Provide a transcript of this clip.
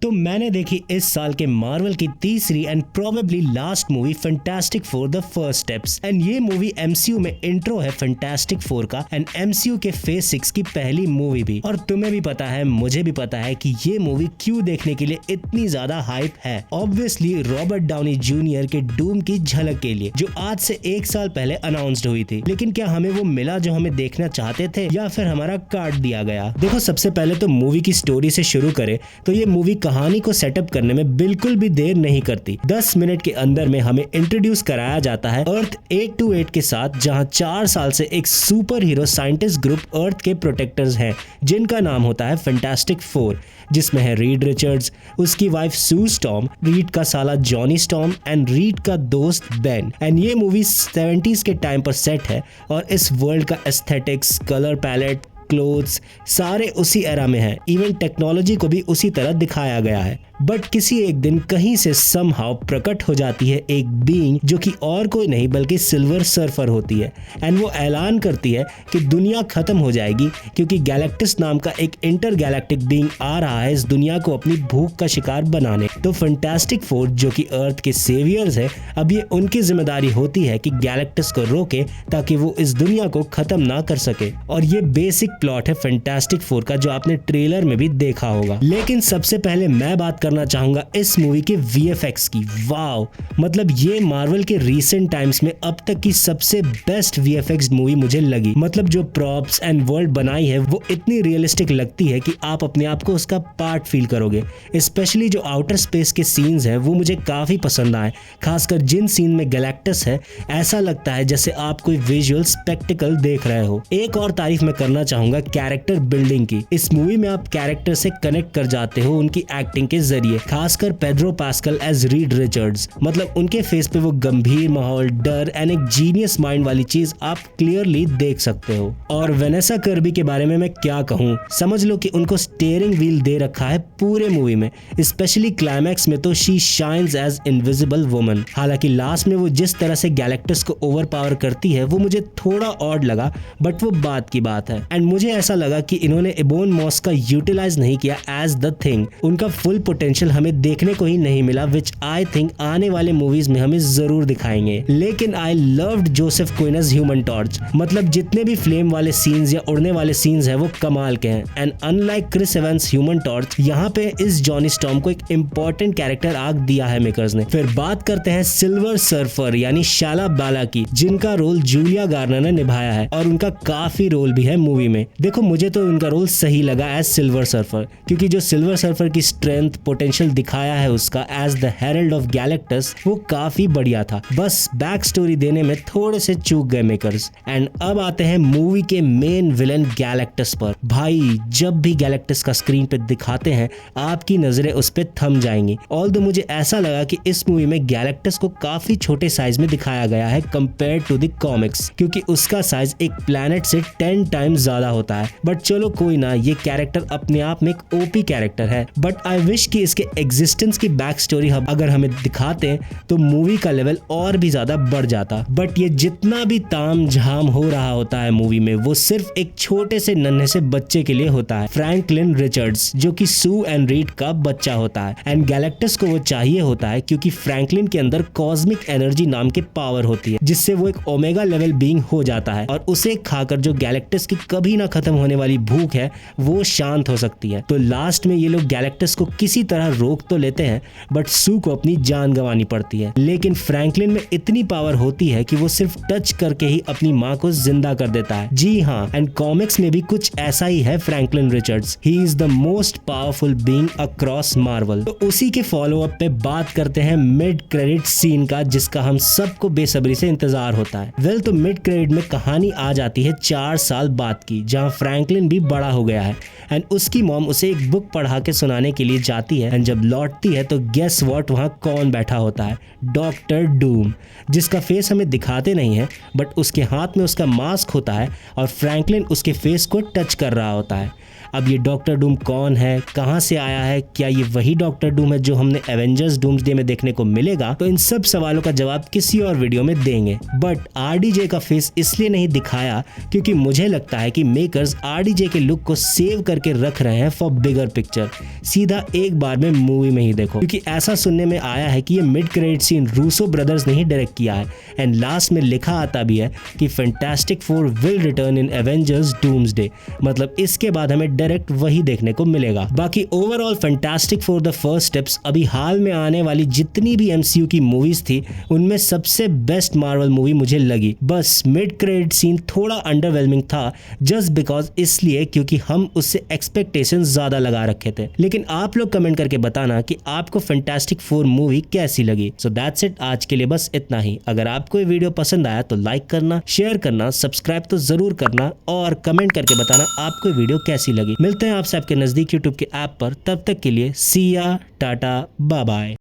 तो मैंने देखी इस साल के मार्वल की तीसरी and probably last movie fantastic four the first steps. And ये मूवी एमसीयू में इंट्रो है फैंटास्टिक फोर का एंड एमसीयू के फेज 6 की पहली मूवी भी। और तुम्हें भी पता है, मुझे भी पता है कि ये मूवी क्यों देखने के लिए इतनी ज्यादा हाइप है। ऑब्वियसली रॉबर्ट डाउनी जूनियर के डूम की झलक के लिए, जो आज से 1 साल पहले अनाउंस्ड हुई थी। लेकिन क्या हमें वो मिला जो हमें देखना चाहते थे, या फिर हमारा काट दिया गया? देखो, सबसे पहले तो मूवी की स्टोरी से शुरू करें तो ये मूवी कहानी को सेटअप करने में बिल्कुल भी देर नहीं करती। 10 मिनट के अंदर में हमें इंट्रोड्यूस कराया जाता है अर्थ 828 के साथ, जहां 4 साल से एक सुपर हीरो साइंटिस्ट ग्रुप अर्थ के प्रोटेक्टर्स हैं, जिनका नाम होता है फैंटास्टिक फोर, जिसमें है रीड रिचर्ड्स, उसकी वाइफ सू स्टॉर्म, रीड का साला जॉनी स्टॉर्म एंड रीड का दोस्त बेन। एंड ये मूवी 70s के टाइम पर सेट है और इस वर्ल्ड का एस्थेटिक्स, कलर पैलेट, क्लोथ्स सारे उसी एरा में है। इवन टेक्नोलॉजी को भी उसी तरह दिखाया गया है। बट किसी एक दिन कहीं से समहाउ प्रकट हो जाती है एक बीइंग, जो कि और कोई नहीं बल्कि सिल्वर सर्फर होती है। एंड वो ऐलान करती है कि दुनिया खत्म हो जाएगी क्योंकि गैलेक्टिस नाम का एक इंटर गैलेक्टिक बीइंग आ रहा है इस दुनिया को अपनी भूख का शिकार बनाने। तो फैंटास्टिक फोर, जो कि अर्थ के सेवियर्स है, अब ये उनकी जिम्मेदारी होती है कि गैलेक्टिस को रोके ताकि वो इस दुनिया को खत्म ना कर सके। और ये बेसिक प्लॉट है फैंटास्टिक फोर का, जो आपने ट्रेलर में भी देखा होगा। लेकिन सबसे पहले मैं बात करना चाहूंगा इस मूवी के वीएफएक्स की। वाओ, मतलब ये मार्वल के रीसेंट टाइम्स में अब तक की सबसे बेस्ट वीएफएक्स मूवी मुझे लगी। मतलब जो प्रॉप्स एंड वर्ल्ड बनाई है वो इतनी रियलिस्टिक लगती है कि आप अपने आप को उसका पार्ट फील करोगे। स्पेशली जो आउटर स्पेस के सीन्स हैं वो मुझे काफी पसंद आए। खासकर जिन सीन में गैलेक्टस है, ऐसा लगता है जैसे आप कोई विजुअल स्पेक्टिकल देख रहे हो। एक और तारीफ मैं करना चाहूंगा कैरेक्टर बिल्डिंग की। इस मूवी में आप कैरेक्टर से कनेक्ट कर जाते हो उनकी एक्टिंग के जरिए। खासकर Pedro Pascal as Reed Richards, मतलब उनके फेस पे वो गंभीर माहौल, डर एंड एक जीनियस माइंड वाली चीज आप क्लियरली देख सकते हो। और वेनेसा कर्बी के बारे में मैं क्या कहूँ, समझ लो कि उनको स्टीयरिंग व्हील दे रखा है पूरे मूवी में। स्पेशली क्लाइमैक्स में तो she shines as invisible woman. हालांकि लास्ट में वो जिस तरह से गैलेक्टस को ओवर पावर करती है वो मुझे थोड़ा ऑड लगा, बट वो बात की बात है। एंड मुझे ऐसा लगा कि इन्होंने एबोन मॉस का यूटिलाइज नहीं किया एज द थिंग। उनका फुल पोटेंशियल हमें देखने को ही नहीं मिला, विच आई थिंक आने वाले मूवीज में हमें जरूर दिखाएंगे। लेकिन I loved Joseph Quinn's human torch. मतलब जितने भी फ्लेम वाले सीन्स या उड़ने वाले सीन्स हैं वो कमाल के हैं। And unlike Chris Evans human torch, यहाँ पे इस जॉनी स्टॉर्म को एक इंपॉर्टेंट कैरेक्टर आर्क दिया है मेकर्स ने। फिर बात करते हैं सिल्वर सर्फर यानी शाला बाला की, जिनका रोल जूलिया गार्नर ने निभाया है और उनका काफी रोल भी है मूवी में। देखो, मुझे तो उनका रोल सही लगा एज सिल्वर सर्फर, क्योंकि जो सिल्वर सर्फर की स्ट्रेंथ, पोटेंशियल दिखाया है उसका as the herald of Galactus, वो काफी बढ़िया था। बस बैक स्टोरी देने में थोड़े से चूक गए मेकर्स। एंड अब आते हैं मूवी के मेन विलन गैलेक्टस पर। भाई, जब भी गैलेक्टस का स्क्रीन पे दिखाते हैं आपकी नजरें उस पे थम जाएंगी। ऑल्दो मुझे ऐसा लगा कि इस मूवी में गैलेक्टस को काफी छोटे साइज में दिखाया गया है कंपेयर टू द कॉमिक्स, क्योंकि उसका साइज एक प्लैनेट से 10 टाइम्स ज्यादा होता है। बट चलो कोई ना, ये कैरेक्टर अपने आप में एक ओपी कैरेक्टर है। बट आई विश कि इसके एग्जिस्टेंस की बैक स्टोरी अगर हमें दिखाते हैं तो मूवी का लेवल और भी ज्यादा बढ़ जाता। बट ये जितना भी ताम झाम हो रहा होता है मूवी में, वो सिर्फ एक छोटे से नन्हे से बच्चे के लिए होता है, फ्रैंकलिन रिचर्ड्स, जो कि सू एंड रीड का बच्चा होता है। एंड गैलेक्टस को वो चाहिए होता है क्योंकि फ्रैंकलिन के अंदर कॉस्मिक एनर्जी नाम की पावर होती है, जिससे वो एक ओमेगा लेवल बीइंग हो जाता है और उसे खाकर जो गैलेक्टस की कभी ना खत्म होने वाली भूख है वो शांत हो सकती है। तो लास्ट में ये लोग गैलेक्टस को किसी तरह रोक तो लेते हैं, बट सू को अपनी जान गंवानी पड़ती है। लेकिन फ्रैंकलिन में इतनी पावर होती है कि वो सिर्फ टच करके ही अपनी माँ को जिंदा कर देता है। जी हाँ, एंड कॉमिक्स में भी कुछ ऐसा ही है Franklin Richards. He is the most powerful being across Marvel. तो उसी के फॉलो अप पे बात करते हैं मिड क्रेडिट सीन का, जिसका हम सबको बेसब्री से इंतजार होता है। वेल, तो मिड क्रेडिट में कहानी आ जाती है 4 साल बाद की, जहाँ फ्रैंकलिन भी बड़ा हो गया है एंड उसकी मॉम उसे एक बुक पढ़ा के सुनाने के लिए जाती है। एंड जब लौटती है तो गेस व्हाट, वहाँ कौन बैठा होता है? डॉक्टर डूम, जिसका फेस हमें दिखाते नहीं है, बट उसके हाथ में उसका मास्क होता है और फ्रैंकलिन उसके फेस को टच कर रहा होता है। अब ये डॉक्टर डूम कौन है, कहां से आया है, क्या ये वही डॉक्टर डूम है जो हमने एवेंजर्स डूम्सडे में देखने को मिलेगा, तो इन सब सवालों का जवाब किसी और वीडियो में देंगे। बट आरडीजे का फेस इसलिए नहीं दिखाया क्योंकि मुझे लगता है कि मेकर्स आरडीजे के लुक को सेव करके रख रहे हैं फॉर बिगर पिक्चर, सीधा एक बार में मूवी में ही देखो। क्योंकि ऐसा सुनने में आया है कि ये mid credit scene Russo brothers ने ही डायरेक्ट किया है एंड लास्ट में लिखा आता भी है कि fantastic four will return in Avengers doomsday, मतलब इसके बाद हमें डायरेक्ट वही देखने को मिलेगा। बाकी overall fantastic four the first steps अभी हाल में आने वाली जितनी भी एमसीयू की मूवीज थी उनमें सबसे बेस्ट मार्वल मूवी मुझे लगी। बस मिड क्रेडिट सीन थोड़ा अंडरवेलमिंग था जस्ट बिकॉज इसलिए क्योंकि हम उससे एक्सपेक्टेशन ज्यादा लगा रखे थे। लेकिन आप लोग कमेंट करके बताना कि आपको फैंटास्टिक फोर मूवी कैसी लगी। सो दैट्स इट, आज के लिए बस इतना ही। अगर आपको ये वीडियो पसंद आया तो लाइक करना, शेयर करना, सब्सक्राइब तो जरूर करना और कमेंट करके बताना आपको वीडियो कैसी लगी। मिलते हैं आपसे आपके नजदीक यूट्यूब के ऐप पर, तब तक के लिए सी या टाटा बाय बाय।